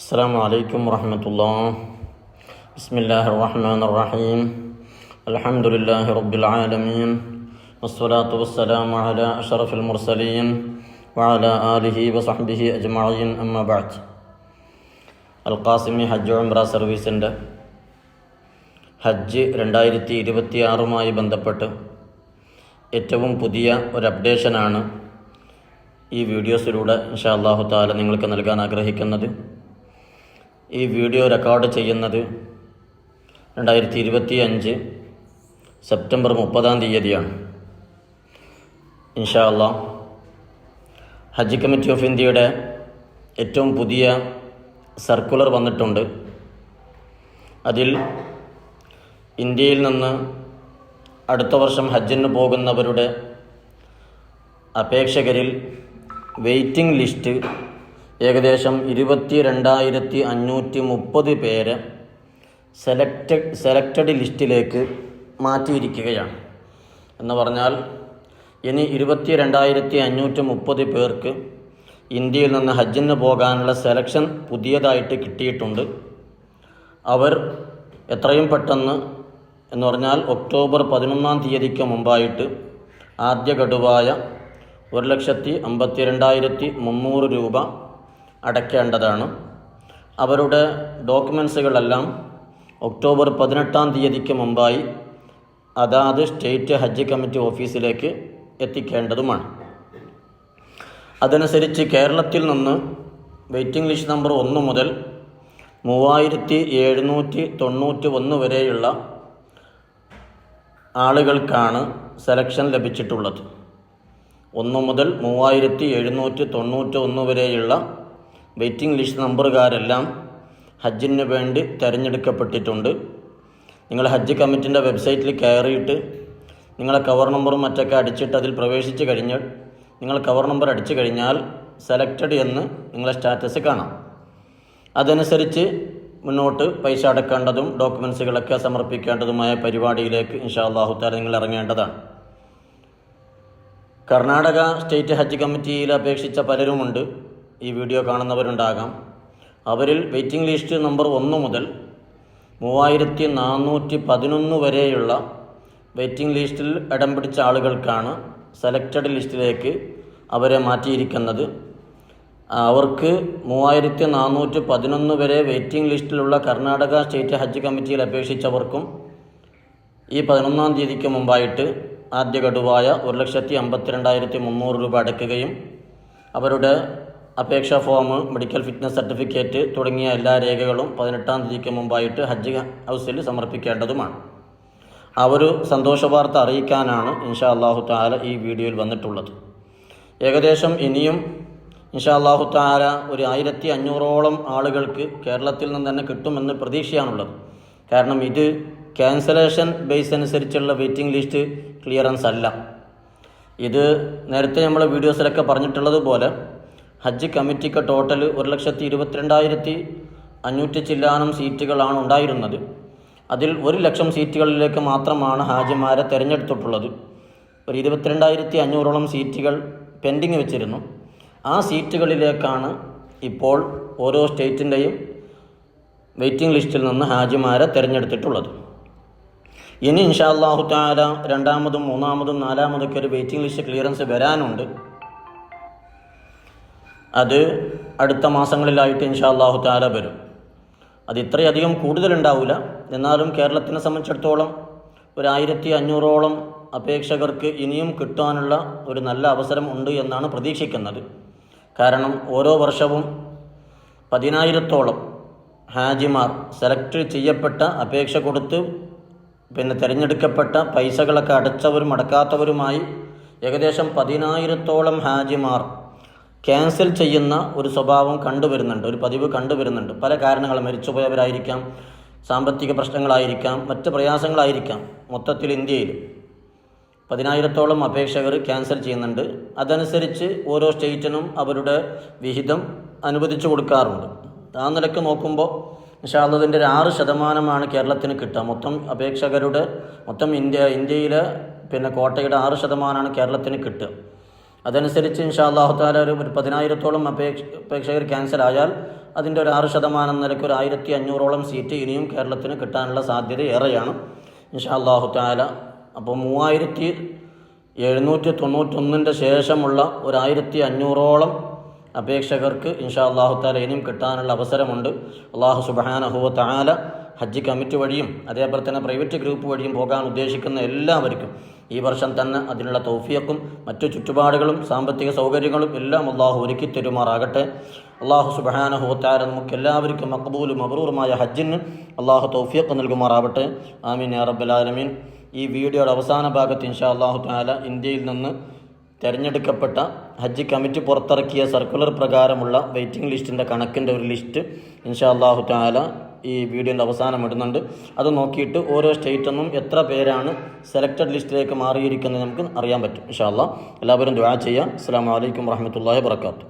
السلام عليكم ورحمة الله. بسم الله الرحمن الرحيم. الحمد لله رب العالمين، والصلاة والسلام على أشرف المرسلين وعلى آله وصحبه أجمعين. أما بعد. Al Qasimi ഹജ്ജ് ഉംറ സർവീസിൻ്റെ ഹജ്ജ് 2026 ബന്ധപ്പെട്ട് ഏറ്റവും പുതിയ ഒരു അപ്ഡേഷനാണ് ഈ വീഡിയോസിലൂടെ ഇൻഷാ അല്ലാഹു തആല നിങ്ങൾക്ക് നൽകാൻ ആഗ്രഹിക്കുന്നത്. ഈ വീഡിയോ റെക്കോർഡ് ചെയ്യുന്നത് 2025 സെപ്റ്റംബർ 30 ഇൻഷാ അല്ലാഹ്. ഹജ്ജ് കമ്മിറ്റി ഓഫ് ഇന്ത്യയുടെ ഏറ്റവും പുതിയ സർക്കുലർ വന്നിട്ടുണ്ട്. അതിൽ ഇന്ത്യയിൽ നിന്ന് അടുത്ത വർഷം ഹജ്ജിന് പോകുന്നവരുടെ അപേക്ഷകരിൽ വെയിറ്റിംഗ് ലിസ്റ്റ് ഏകദേശം 22,530 പേര് സെലക്റ്റഡ് ലിസ്റ്റിലേക്ക് മാറ്റിയിരിക്കുകയാണ്. എന്ന് പറഞ്ഞാൽ ഇനി 22,530 പേർക്ക് ഇന്ത്യയിൽ നിന്ന് ഹജ്ജിന് പോകാനുള്ള സെലക്ഷൻ പുതിയതായിട്ട് കിട്ടിയിട്ടുണ്ട്. അവർ എത്രയും പെട്ടെന്ന് എന്ന് പറഞ്ഞാൽ ഒക്ടോബർ 11 മുമ്പായിട്ട് ആദ്യ ഗഡുവായ 1,52,300 രൂപ അടയ്ക്കേണ്ടതാണ്. അവരുടെ ഡോക്യുമെൻസുകളെല്ലാം ഒക്ടോബർ 18 മുമ്പായി അതാത് സ്റ്റേറ്റ് ഹജ്ജ് കമ്മിറ്റി ഓഫീസിലേക്ക് എത്തിക്കേണ്ടതുമാണ്. അതനുസരിച്ച് കേരളത്തിൽ നിന്ന് വെയിറ്റിംഗ് ലിസ്റ്റ് നമ്പർ 1 മുതൽ 3,791 വരെയുള്ള ആളുകൾക്കാണ് സെലക്ഷൻ ലഭിച്ചിട്ടുള്ളത്. 1 മുതൽ 3,791 വരെയുള്ള വെയിറ്റിംഗ് ലിസ്റ്റ് നമ്പറുകാരെല്ലാം ഹജ്ജിന് വേണ്ടി തിരഞ്ഞെടുക്കപ്പെട്ടിട്ടുണ്ട്. നിങ്ങൾ ഹജ്ജ് കമ്മിറ്റിൻ്റെ വെബ്സൈറ്റിൽ കയറിയിട്ട് നിങ്ങളെ കവർ നമ്പറും മറ്റൊക്കെ അടിച്ചിട്ട് അതിൽ പ്രവേശിച്ച് കഴിഞ്ഞാൽ നിങ്ങൾ കവർ നമ്പർ അടിച്ചു കഴിഞ്ഞാൽ സെലക്റ്റഡ് എന്ന് നിങ്ങളെ സ്റ്റാറ്റസ് കാണാം. അതനുസരിച്ച് മുന്നോട്ട് പൈസ അടക്കേണ്ടതും ഡോക്യുമെൻസുകളൊക്കെ സമർപ്പിക്കേണ്ടതുമായ പരിപാടിയിലേക്ക് ഇൻഷാ അല്ലാഹു തആല നിങ്ങൾ ഇറങ്ങേണ്ടതാണ്. കർണാടക സ്റ്റേറ്റ് ഹജ്ജ് കമ്മിറ്റിയിൽ അപേക്ഷിച്ച പലരുമുണ്ട്. ഈ വീഡിയോ കാണുന്നവരുണ്ടാകാം. അവരിൽ വെയിറ്റിംഗ് ലിസ്റ്റ് നമ്പർ 1 മുതൽ 3,411 വരെയുള്ള വെയിറ്റിംഗ് ലിസ്റ്റിൽ ഇടം പിടിച്ച ആളുകൾക്കാണ് സെലക്റ്റഡ് ലിസ്റ്റിലേക്ക് അവരെ മാറ്റിയിരിക്കുന്നത്. അവർക്ക് 3,411 വരെ വെയിറ്റിംഗ് ലിസ്റ്റിലുള്ള കർണാടക സ്റ്റേറ്റ് ഹജ്ജ് കമ്മിറ്റിയിൽ അപേക്ഷിച്ചവർക്കും ഈ 11 മുമ്പായിട്ട് ആദ്യ ഗഡുവായ 1,52,300 രൂപ അടയ്ക്കുകയും അവരുടെ അപേക്ഷാ ഫോം, മെഡിക്കൽ ഫിറ്റ്നസ് സർട്ടിഫിക്കറ്റ് തുടങ്ങിയ എല്ലാ രേഖകളും 18 മുമ്പായിട്ട് ഹജ്ജ് ഹൗസിൽ സമർപ്പിക്കേണ്ടതുമാണ്. ആ ഒരു സന്തോഷ വാർത്ത അറിയിക്കാനാണ് ഇൻഷാ അല്ലാഹു തആല ഈ വീഡിയോയിൽ വന്നിട്ടുള്ളത്. ഏകദേശം ഇനിയും ഇൻഷാ അല്ലാഹു തആല ഒരു 1,500ഓളം ആളുകൾക്ക് കേരളത്തിൽ നിന്ന് തന്നെ കിട്ടുമെന്ന് പ്രതീക്ഷയാണുള്ളത്. കാരണം ഇത് ക്യാൻസലേഷൻ ബേസ് അനുസരിച്ചുള്ള വെയിറ്റിംഗ് ലിസ്റ്റ് ക്ലിയറൻസ് അല്ല. ഇത് നേരത്തെ നമ്മൾ വീഡിയോസിലൊക്കെ പറഞ്ഞിട്ടുള്ളത് പോലെ ഹജ്ജ് കമ്മിറ്റിക്ക് ടോട്ടൽ 1,22,500 ചില്ലാനം സീറ്റുകളാണ് ഉണ്ടായിരുന്നത്. അതിൽ 1,00,000 സീറ്റുകളിലേക്ക് മാത്രമാണ് ഹാജിമാരെ തിരഞ്ഞെടുത്തിട്ടുള്ളത്. ഒരു 22,500ഓളം സീറ്റുകൾ പെൻഡിങ് വെച്ചിരുന്നു. ആ സീറ്റുകളിലേക്കാണ് ഇപ്പോൾ ഓരോ സ്റ്റേറ്റിൻ്റെയും വെയിറ്റിംഗ് ലിസ്റ്റിൽ നിന്ന് ഹാജിമാരെ തിരഞ്ഞെടുത്തിട്ടുള്ളത്. ഇനി ഇൻഷാ അല്ലാഹു തആല 2ാമതും 3ാമതും 4ാമതൊക്കെ ഒരു വെയിറ്റിംഗ് ലിസ്റ്റ് ക്ലിയറൻസ് വരാനുണ്ട്. അത് അടുത്ത മാസങ്ങളിലായിട്ട് ഇൻഷാ അല്ലാഹു തആല വരും. അത് ഇത്രയധികം കൂടുതലുണ്ടാവില്ല. എന്നാലും കേരളത്തിനെ സംബന്ധിച്ചിടത്തോളം ഒരു 1,500ഓളം അപേക്ഷകർക്ക് ഇനിയും കിട്ടാനുള്ള ഒരു നല്ല അവസരം ഉണ്ട് എന്നാണ് പ്രതീക്ഷിക്കുന്നത്. കാരണം ഓരോ വർഷവും 10,000ഓളം ഹാജിമാർ സെലക്ട് ചെയ്യപ്പെട്ട അപേക്ഷ കൊടുത്ത് തിരഞ്ഞെടുക്കപ്പെട്ട പൈസകളൊക്കെ അടച്ചവരും അടക്കാത്തവരുമായി ഏകദേശം 10,000ഓളം ഹാജിമാർ ക്യാൻസൽ ചെയ്യുന്ന ഒരു സ്വഭാവം കണ്ടുവരുന്നുണ്ട്, ഒരു പതിവ് കണ്ടുവരുന്നുണ്ട്. പല കാരണങ്ങൾ, മരിച്ചുപോയവരായിരിക്കാം, സാമ്പത്തിക പ്രശ്നങ്ങളായിരിക്കാം, മറ്റ് പ്രയാസങ്ങളായിരിക്കാം. മൊത്തത്തിൽ ഇന്ത്യയിൽ 10,000ഓളം അപേക്ഷകർ ക്യാൻസൽ ചെയ്യുന്നുണ്ട്. അതനുസരിച്ച് ഓരോ സ്റ്റേറ്റിനും അവരുടെ വിഹിതം അനുവദിച്ചു കൊടുക്കാറുണ്ട്. ആ നിലയ്ക്ക് നോക്കുമ്പോൾ ഇൻഷാ അല്ലാഹ് ഇതിൻ്റെ ഒരു 6% കേരളത്തിന് കിട്ടുക. മൊത്തം അപേക്ഷകരുടെ ഇന്ത്യയിലെ കോട്ടയുടെ 6% കേരളത്തിന് കിട്ടുക. അതനുസരിച്ച് ഇൻഷാ അല്ലാഹു തആല ഒരു 10,000ഓളം അപേക്ഷകർ ക്യാൻസൽ ആയാൽ അതിൻ്റെ ഒരു 6% നിലയ്ക്ക് ഒരു 1500ഓളം സീറ്റ് ഇനിയും കേരളത്തിന് കിട്ടാനുള്ള സാധ്യത ഏറെയാണ് ഇൻഷാ അല്ലാഹു തആല. അപ്പോൾ 3791 ശേഷമുള്ള ഒരു 1500ഓളം അപേക്ഷകർക്ക് ഇൻഷാ അല്ലാഹു തആല ഇനിയും കിട്ടാനുള്ള അവസരമുണ്ട്. അല്ലാഹു സുബ്ഹാനഹു വ തആല ഹജ്ജ് കമ്മിറ്റി വഴിയും അതേപോലെ തന്നെ പ്രൈവറ്റ് ഗ്രൂപ്പ് വഴിയും പോകാൻ ഉദ്ദേശിക്കുന്ന എല്ലാവർക്കും ഈ വർഷം തന്നെ അതിനുള്ള തൗഫീഖും മറ്റു ചുറ്റുപാടുകളും സാമ്പത്തിക സൗകര്യങ്ങളും എല്ലാം അള്ളാഹു ഒരുക്കി തരുമാറാകട്ടെ. അള്ളാഹു സുബ്ഹാനഹു വ തആല നമുക്ക് എല്ലാവർക്കും മഖ്ബൂലും മബ്റൂറുമായ ഹജ്ജിന് അള്ളാഹു തൗഫീഖ് നൽകുമാറാവട്ടെ. ആമീൻ യാ റബ്ബൽ ആലമീൻ. ഈ വീഡിയോയുടെ അവസാന ഭാഗത്ത് ഇൻഷാ അല്ലാഹു തആല ഇന്ത്യയിൽ നിന്ന് തിരഞ്ഞെടുക്കപ്പെട്ട ഹജ്ജ് കമ്മിറ്റി പുറത്തിറക്കിയ സർക്കുലർ പ്രകാരമുള്ള വെയിറ്റിംഗ് ലിസ്റ്റിൻ്റെ കണക്കിൻ്റെ ഒരു ലിസ്റ്റ് ഇൻഷാ അല്ലാഹു തആല ഈ വീഡിയോൻ്റെ അവസാനം ഇടുന്നുണ്ട്. അത് നോക്കിയിട്ട് ഓരോ സ്റ്റേറ്റിൽ നിന്നും എത്ര പേരാണ് സെലക്റ്റഡ് ലിസ്റ്റിലേക്ക് മാറിയിരിക്കുന്നത് നമുക്ക് അറിയാൻ പറ്റും. ഇൻഷാ അല്ലാഹ് എല്ലാവരും ദുആ ചെയ്യുക. അസ്സലാമു അലൈക്കും വറഹ്മത്തുള്ളാഹി വബറകാതുഹു.